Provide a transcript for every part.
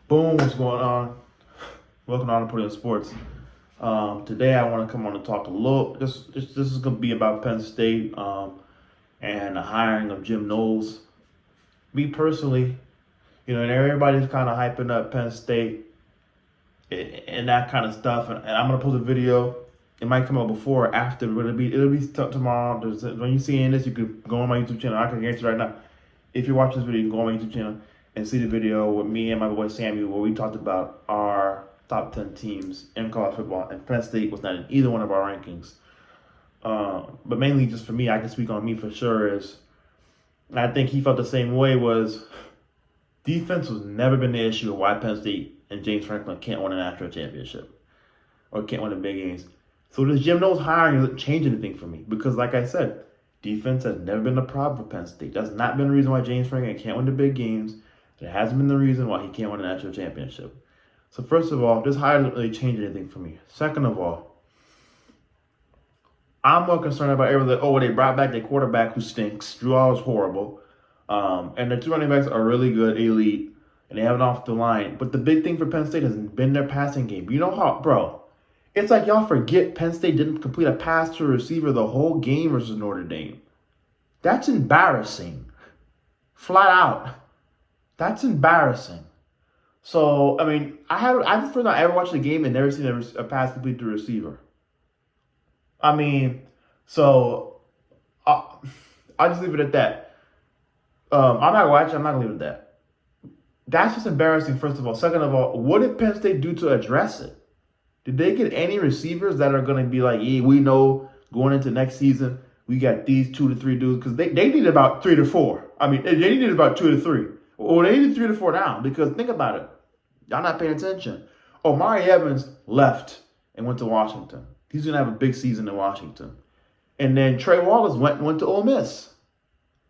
Boom, what's going on? Welcome on to Put in Sports. Today I want to come on and talk a little. This is going to be about Penn State and the hiring of Jim Knowles. Me personally, and everybody's kind of hyping up Penn State and that kind of stuff. And I'm going to post a video. It might come out before or after, but it'll be tomorrow. When you see this, you could go on my YouTube channel. I can guarantee right now. If you're watching this video, you can go on my YouTube channel and see the video with me and my boy Samuel where we talked about our top 10 teams in college football, and Penn State was not in either one of our rankings. But mainly just for me, I can speak on me for sure, is I think he felt the same way, was defense has never been the issue of why Penn State and James Franklin can't win a national championship or can't win the big games. So this Jim Knowles hiring doesn't change anything for me because, like I said, defense has never been a problem for Penn State. That's not been the reason why James Franklin can't win the big games. It hasn't been the reason why he can't win a national championship. So first of all, this hire doesn't really change anything for me. Second of all, I'm more concerned about everything. Oh, they brought back their quarterback who stinks. Drew All is horrible. And the two running backs are really good, elite, and they have it off the line. But the big thing for Penn State has been their passing game. You know how, bro? It's like y'all forget Penn State didn't complete a pass to a receiver the whole game versus Notre Dame. That's embarrassing. Flat out. That's embarrassing. So, I mean, I just first time I ever watched the game and never seen a pass complete to a receiver. I mean, so I'll just leave it at that. I'm not watching. I'm not going to leave it at that. That's just embarrassing, first of all. Second of all, what did Penn State do to address it? Did they get any receivers that are going to be like, yeah, we know going into next season, we got these 2 to 3 dudes? Because they need about 3 to 4. I mean, they need about 2 to 3. Or they need 3 to 4 now. Because think about it. Y'all not paying attention. Omari Evans left and went to Washington. He's going to have a big season in Washington. And then Trey Wallace went to Ole Miss.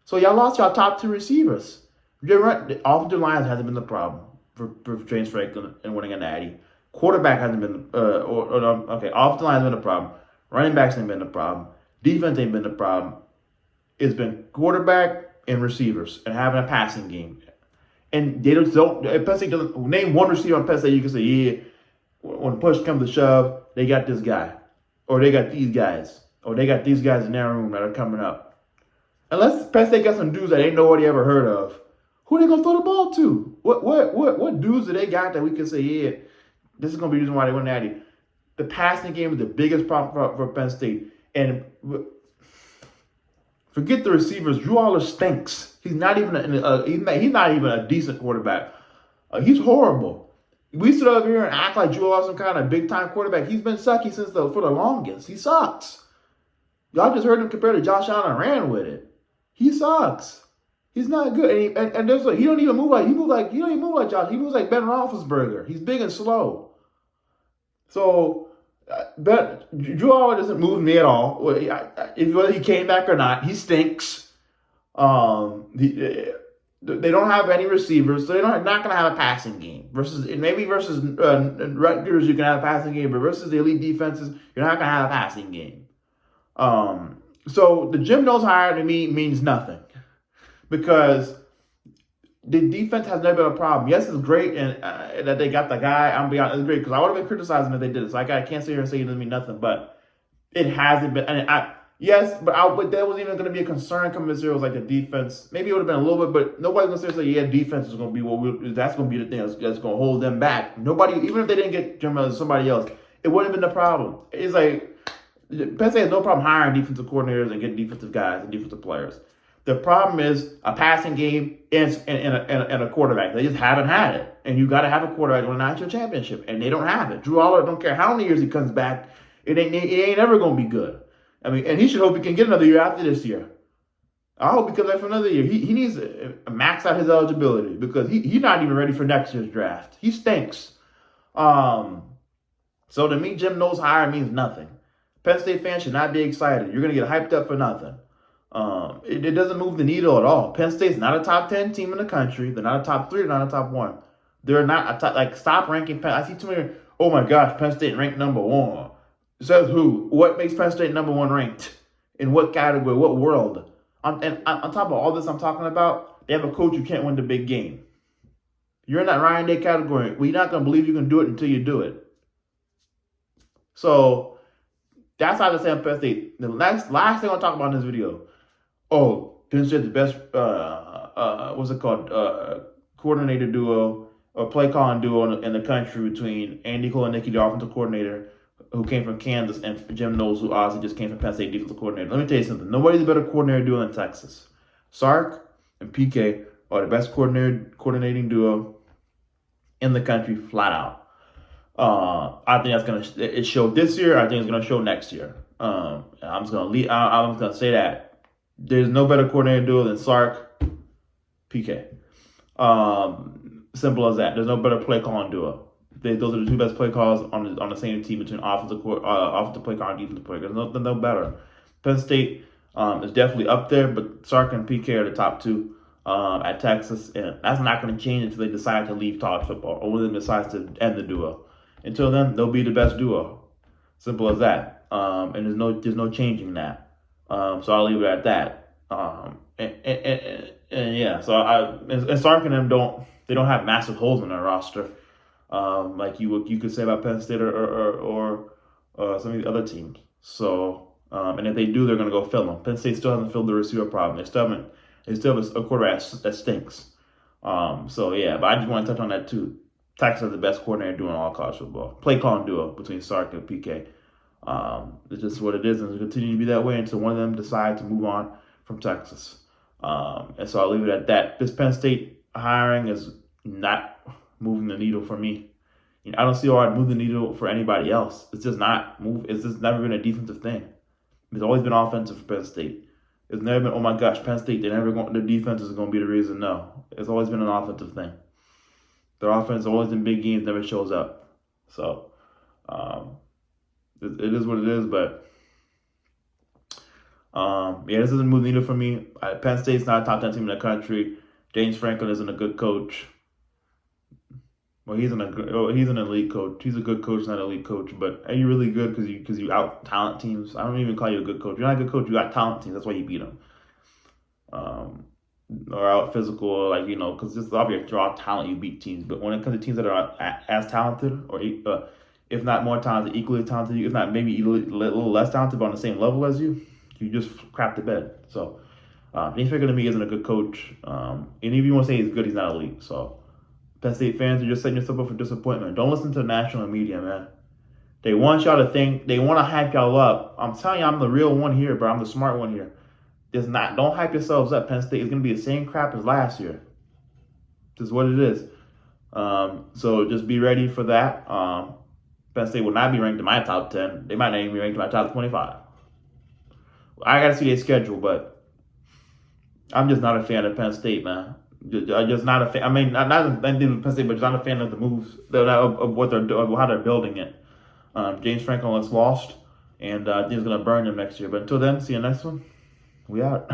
So y'all lost y'all top 2 receivers. The offensive line hasn't been the problem for James Franklin and winning a natty. Quarterback hasn't been, offensive line has been a problem. Running backs ain't been a problem. Defense ain't been a problem. It's been quarterback and receivers and having a passing game. And they don't Penn State doesn't name one receiver on Penn State you can say, yeah, when push comes to shove, they got this guy. Or they got these guys. Or they got these guys in their room that are coming up. Unless Penn State got some dudes that ain't nobody ever heard of, who they gonna throw the ball to? What dudes do they got that we can say, yeah, this is gonna be the reason why they win natty? The passing game is the biggest problem for Penn State. And forget the receivers. Drew Aller stinks. He's not even a decent quarterback. He's horrible. We stood up here and act like Drew Aller some kind of big time quarterback. He's been sucky for the longest. He sucks. Y'all just heard him compared to Josh Allen and ran with it. He sucks. He's not good. And he don't even move like Josh. He moves like Ben Roethlisberger. He's big and slow. So, but Drew Aller doesn't move me at all. Whether he came back or not, he stinks. They don't have any receivers, so they're not going to have a passing game. Versus Rutgers, you can have a passing game, but versus the elite defenses, you're not going to have a passing game. So the Jim Knowles hire to me means nothing because the defense has never been a problem. Yes, it's great and that they got the guy. I'm being honest, it's great because I would have been criticizing if they did it. So I can't sit here and say it doesn't mean nothing, but it hasn't been. And but that wasn't even going to be a concern coming this year. It was like the defense. Maybe it would have been a little bit, but nobody's going to say, yeah, defense is going to be that's going to be the thing that's going to hold them back. Nobody, even if they didn't get Jim Knowles, somebody else, it wouldn't have been the problem. It's like Penn State has no problem hiring defensive coordinators and getting defensive guys and defensive players. The problem is a passing game and a quarterback. They just haven't had it. And you got to have a quarterback to win a national championship. And they don't have it. Drew Aller, don't care how many years he comes back, it ain't ever going to be good. I mean, and he should hope he can get another year after this year. I hope he comes back for another year. He needs to max out his eligibility because he's not even ready for next year's draft. He stinks. So to me, Jim Knowles' hire means nothing. Penn State fans should not be excited. You're going to get hyped up for nothing. It doesn't move the needle at all. Penn State's not a top 10 team in the country. They're not a top 3. They're not a top 1. They're not a top, stop ranking Penn. I see too many, oh my gosh, Penn State ranked number 1. Says who? What makes Penn State number 1 ranked? In what category? What world? And on top of all this I'm talking about, they have a coach who can't win the big game. You're in that Ryan Day category. We're not going to believe you can do it until you do it. So that's how the San Penn State. The last thing I'll talk about in this video. Oh, Penn State's the best. What's it called? Coordinator duo or play calling duo in the country between Andy Kotelnicki, the offensive coordinator, who came from Kansas, and Jim Knowles, who obviously just came from Penn State, defensive coordinator. Let me tell you something. Nobody's a better coordinator duo in Texas. Sark and PK are the best coordinating duo in the country, flat out. I think it showed this year. I think it's gonna show next year. I'm just gonna say that there's no better coordinator duo than Sark, PK. Simple as that. There's no better play calling duo. Those are the two best play calls on the same team between offensive play call and defensive play. There's no better. Penn State is definitely up there, but Sark and PK are the top two at Texas, and that's not going to change until they decide to leave college football or when they decide to end the duo. Until then, they'll be the best duo. Simple as that. And there's no changing that. So I'll leave it at that. And yeah, so and Sark and them don't have massive holes in their roster, like you could say about Penn State or some of the other teams. So and if they do, they're gonna go fill them. Penn State still hasn't filled the receiver problem. They still have a quarterback that stinks. So yeah, but I just want to touch on that too. Texas is the best coordinator doing all college football. Play calling duo between Sark and PK. It's just what it is, and it'll continue to be that way until one of them decides to move on from Texas. And so I'll leave it at that. This Penn State hiring is not moving the needle for me. I don't see how I'd move the needle for anybody else. It's just not move. It's just never been a defensive thing. It's always been offensive for Penn State. It's never been, oh my gosh, Penn State, the defense is going to be the reason. No, it's always been an offensive thing. Their offense always in big games never shows up. So it is what it is, but yeah, this doesn't move the needle for me. Penn State's not a top 10 team in the country. James Franklin isn't a good coach. Well, he's an elite coach. He's a good coach, not an elite coach. But are you really good because you out talent teams? I don't even call you a good coach. You're not a good coach. You got talent teams. That's why you beat them. Or out physical, because this is obviously raw talent. You beat teams. But when it comes to teams that are as talented, or if not more talented, equally talented, if not maybe a little less talented, but on the same level as you just crap the bed. So James Franklin to me isn't a good coach. And if you want to say he's good, he's not elite. So Penn State fans are just setting yourself up for disappointment. Don't listen to the national media, man. They want y'all to think, they want to hype y'all up. I'm telling you, I'm the real one here, bro. I'm the smart one here. Don't hype yourselves up. Penn State is going to be the same crap as last year. This is what it is. So just be ready for that. Penn State will not be ranked in my top 10. They might not even be ranked in my top 25. I got to see their schedule, but I'm just not a fan of Penn State, man. I'm just not a fan. I mean, not anything with Penn State, but just not a fan of the moves of what they're doing, how they're building it. James Franklin is lost, and he's going to burn them next year. But until then, see you next one. We out.